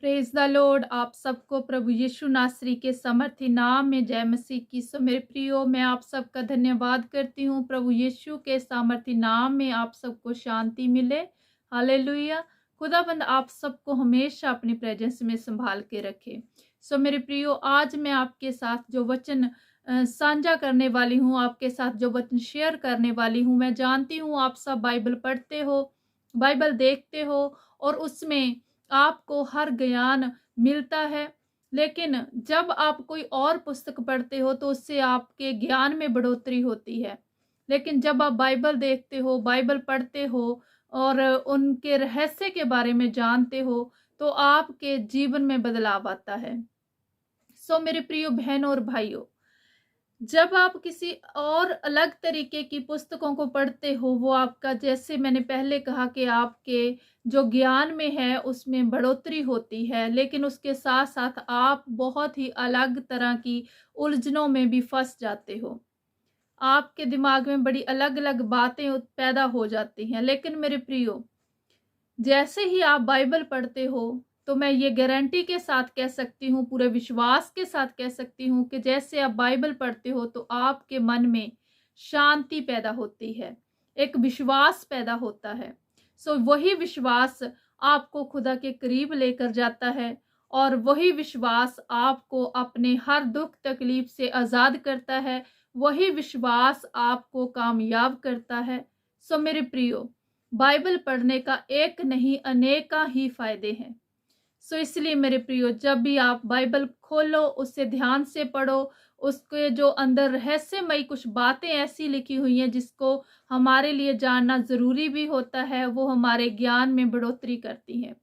Praise the Lord. आप सबको प्रभु यीशु नासरी के समर्थी नाम में जय मसीह की। सो मेरे प्रियो, मैं आप सबका धन्यवाद करती हूँ। प्रभु यीशु के सामर्थी नाम में आप सबको शांति मिले। हालेलुया। खुदाबंद आप सबको हमेशा अपनी प्रेजेंस में संभाल के रखे। सो मेरे प्रियो, आज मैं आपके साथ जो वचन साझा करने वाली हूँ, आपके साथ जो वचन शेयर करने वाली हूँ, मैं जानती हूँ आप सब बाइबल पढ़ते हो, बाइबल देखते हो और उसमें आपको हर ज्ञान मिलता है। लेकिन जब आप कोई और पुस्तक पढ़ते हो तो उससे आपके ज्ञान में बढ़ोतरी होती है। लेकिन जब आप बाइबल देखते हो, बाइबल पढ़ते हो और उनके रहस्य के बारे में जानते हो तो आपके जीवन में बदलाव आता है। सो मेरे प्रिय बहनों और भाइयों, जब आप किसी और अलग तरीके की पुस्तकों को पढ़ते हो, वो आपका, जैसे मैंने पहले कहा कि आपके जो ज्ञान में है उसमें बढ़ोतरी होती है, लेकिन उसके साथ साथ आप बहुत ही अलग तरह की उलझनों में भी फंस जाते हो। आपके दिमाग में बड़ी अलग अलग बातें पैदा हो जाती हैं। लेकिन मेरे प्रियो, जैसे ही आप बाइबल पढ़ते हो तो मैं ये गारंटी के साथ कह सकती हूँ, पूरे विश्वास के साथ कह सकती हूँ कि जैसे आप बाइबल पढ़ते हो तो आपके मन में शांति पैदा होती है, एक विश्वास पैदा होता है। सो वही विश्वास आपको खुदा के करीब लेकर जाता है और वही विश्वास आपको अपने हर दुख तकलीफ से आज़ाद करता है। वही विश्वास आपको कामयाब करता है। सो मेरे प्रियो, बाइबल पढ़ने का एक नहीं अनेका ही फायदे हैं। सो इसलिए मेरे प्रियो, जब भी आप बाइबल खोलो, उससे ध्यान से पढ़ो। उसके जो अंदर रहस्यमयी कुछ बातें ऐसी लिखी हुई हैं जिसको हमारे लिए जानना जरूरी भी होता है, वो हमारे ज्ञान में बढ़ोतरी करती हैं।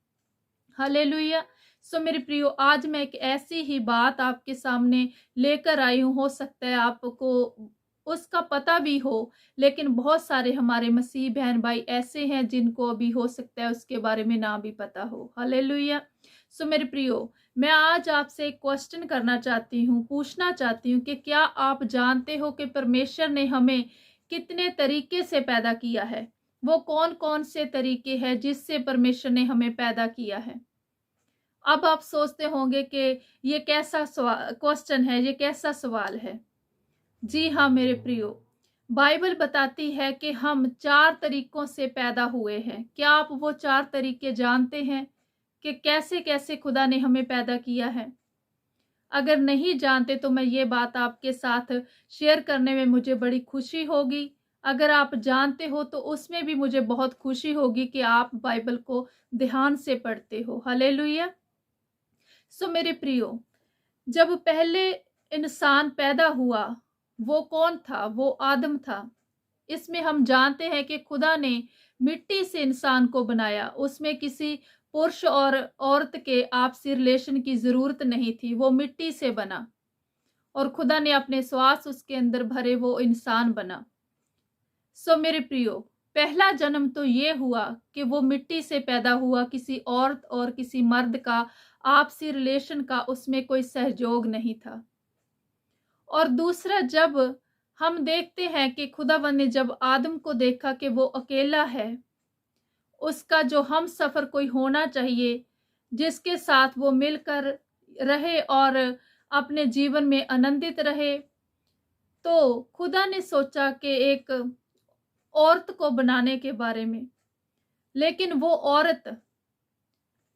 हालेलुया। सो मेरे प्रियो, आज मैं एक ऐसी ही बात आपके सामने लेकर आई हूँ। हो सकता है आपको उसका पता भी हो, लेकिन बहुत सारे हमारे मसीह बहन भाई ऐसे हैं जिनको अभी हो सकता है उसके बारे में ना भी पता हो। हालेलुया। सो मेरे प्रियो, मैं आज आपसे एक क्वेश्चन करना चाहती हूँ, पूछना चाहती हूँ कि क्या आप जानते हो कि परमेश्वर ने हमें कितने तरीके से पैदा किया है? वो कौन कौन से तरीके हैं जिससे परमेश्वर ने हमें पैदा किया है? अब आप सोचते होंगे कि ये कैसा क्वेश्चन है, ये कैसा सवाल है। जी हाँ मेरे प्रियो, बाइबल बताती है कि हम 4 तरीकों से पैदा हुए हैं। क्या आप वो 4 तरीके जानते हैं कि कैसे कैसे खुदा ने हमें पैदा किया है? अगर नहीं जानते तो मैं ये बात आपके साथ शेयर करने में मुझे बड़ी खुशी होगी। अगर आप जानते हो तो उसमें भी मुझे बहुत खुशी होगी कि आप बाइबल को ध्यान से पढ़ते हो। हालेलुया। सो मेरे प्रियो, जब पहले इंसान पैदा हुआ, वो कौन था? वो आदम था। इसमें हम जानते हैं कि खुदा ने मिट्टी से इंसान को बनाया। उसमें किसी पुरुष और औरत के आपसी रिलेशन की जरूरत नहीं थी। वो मिट्टी से बना और खुदा ने अपने श्वास उसके अंदर भरे, वो इंसान बना। सो मेरे प्रियो, पहला जन्म तो ये हुआ कि वो मिट्टी से पैदा हुआ, किसी औरत और किसी मर्द का आपसी रिलेशन का उसमें कोई सहयोग नहीं था। और दूसरा, जब हम देखते हैं कि खुदावंद ने जब आदम को देखा कि वो अकेला है, उसका जो हम सफर कोई होना चाहिए जिसके साथ वो मिलकर रहे और अपने जीवन में आनंदित रहे, तो खुदा ने सोचा कि एक औरत को बनाने के बारे में। लेकिन वो औरत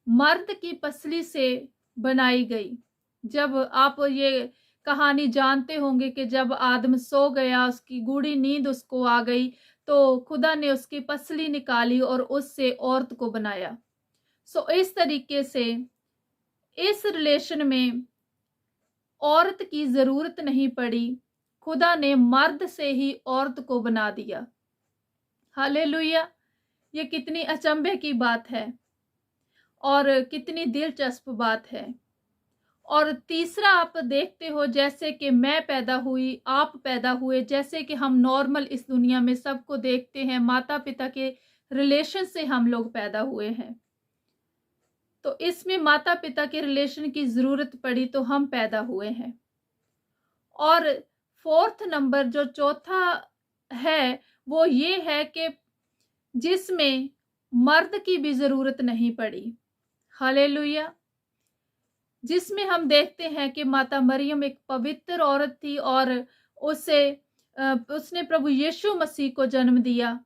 मर्द की पसली से बनाई गई। जब आप ये कहानी जानते होंगे कि जब आदम सो गया, उसकी गूढ़ी नींद उसको आ गई, तो खुदा ने उसकी पसली निकाली और उससे औरत को बनाया। सो इस तरीके से इस रिलेशन में औरत की जरूरत नहीं पड़ी। खुदा ने मर्द से ही औरत को बना दिया। हालेलुया। ये कितनी अचंभे की बात है और कितनी दिलचस्प बात है। और तीसरा, आप देखते हो जैसे कि मैं पैदा हुई, आप पैदा हुए, जैसे कि हम नॉर्मल इस दुनिया में सबको देखते हैं, माता पिता के रिलेशन से हम लोग पैदा हुए हैं। तो इसमें माता पिता के रिलेशन की जरूरत पड़ी तो हम पैदा हुए हैं। और फोर्थ नंबर, जो चौथा है, वो ये है कि जिसमें मर्द की भी जरूरत नहीं पड़ी। हालेलुया। जिसमें हम देखते हैं कि माता मरियम एक पवित्र औरत थी और उसने प्रभु यीशु मसीह को जन्म दिया।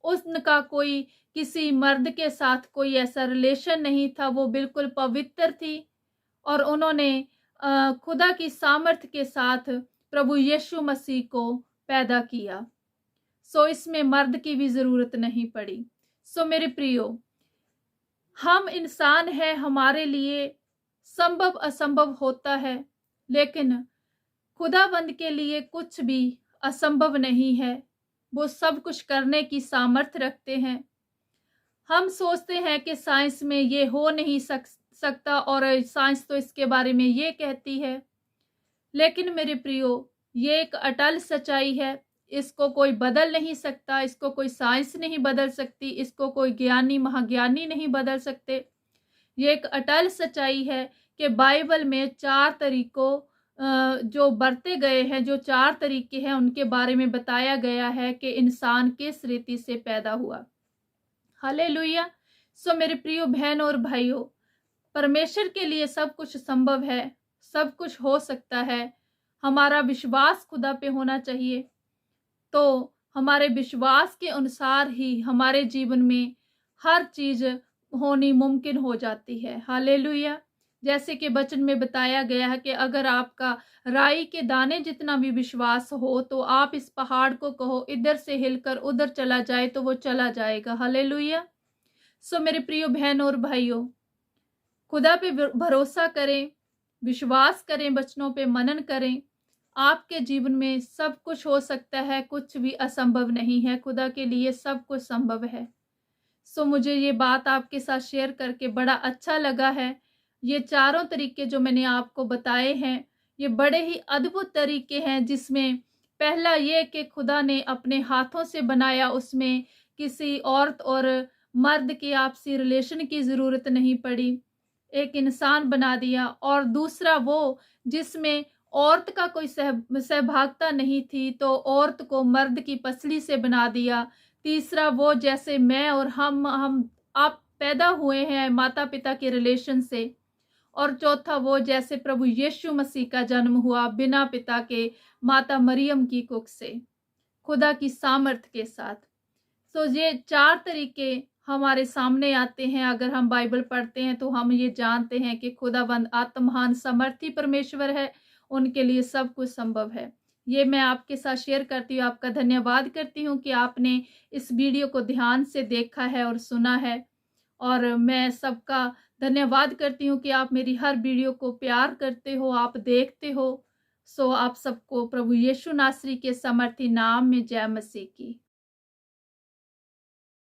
उनका कोई किसी मर्द के साथ कोई ऐसा रिलेशन नहीं था, वो बिल्कुल पवित्र थी और उन्होंने खुदा की सामर्थ के साथ प्रभु यीशु मसीह को पैदा किया। इसमें मर्द की भी ज़रूरत नहीं पड़ी। मेरे प्रियो, हम इंसान हैं, हमारे लिए संभव असंभव होता है, लेकिन खुदावंद के लिए कुछ भी असंभव नहीं है। वो सब कुछ करने की सामर्थ्य रखते हैं। हम सोचते हैं कि साइंस में ये हो नहीं सकता और साइंस तो इसके बारे में ये कहती है, लेकिन मेरे प्रियो, ये एक अटल सच्चाई है। इसको कोई बदल नहीं सकता, इसको कोई साइंस नहीं बदल सकती, इसको कोई ज्ञानी महाज्ञानी नहीं बदल सकते। ये एक अटल सच्चाई है कि बाइबल में 4 तरीकों जो बरते गए हैं, जो 4 तरीके हैं, उनके बारे में बताया गया है कि इंसान किस रीति से पैदा हुआ। हालेलुया। मेरे प्रियो बहन और भाइयों, परमेश्वर के लिए सब कुछ संभव है, सब कुछ हो सकता है। हमारा विश्वास खुदा पे होना चाहिए, तो हमारे विश्वास के अनुसार ही हमारे जीवन में हर चीज होनी मुमकिन हो जाती है। हालेलुया। जैसे कि वचन में बताया गया है कि अगर आपका राई के दाने जितना भी विश्वास हो, तो आप इस पहाड़ को कहो इधर से हिलकर उधर चला जाए, तो वो चला जाएगा। हालेलुया। मेरे प्रिय बहन और भाइयों, खुदा पे भरोसा करें, विश्वास करें, वचनों पे मनन करें। आपके जीवन में सब कुछ हो सकता है, कुछ भी असंभव नहीं है। खुदा के लिए सब कुछ संभव है। मुझे ये बात आपके साथ शेयर करके बड़ा अच्छा लगा है। ये चारों तरीके जो मैंने आपको बताए हैं, ये बड़े ही अद्भुत तरीके हैं, जिसमें पहला ये कि खुदा ने अपने हाथों से बनाया, उसमें किसी औरत और मर्द की आपसी रिलेशन की ज़रूरत नहीं पड़ी, एक इंसान बना दिया। और दूसरा वो जिसमें औरत का कोई सहभागिता नहीं थी, तो औरत को मर्द की पसली से बना दिया। तीसरा वो जैसे मैं और हम आप पैदा हुए हैं माता पिता के रिलेशन से। और चौथा वो जैसे प्रभु यीशु मसीह का जन्म हुआ बिना पिता के माता मरियम की कुख से, खुदा की सामर्थ के साथ। ये 4 तरीके हमारे सामने आते हैं। अगर हम बाइबल पढ़ते हैं तो हम ये जानते हैं कि खुदाबंद आत्महान समर्थी परमेश्वर है, उनके लिए सब कुछ संभव है। ये मैं आपके साथ शेयर करती हूँ। आपका धन्यवाद करती हूँ कि आपने इस वीडियो को ध्यान से देखा है और सुना है। और मैं सबका धन्यवाद करती हूँ कि आप मेरी हर वीडियो को प्यार करते हो, आप देखते हो। आप सबको प्रभु यीशु नासरी के समर्थी नाम में जय मसीह की।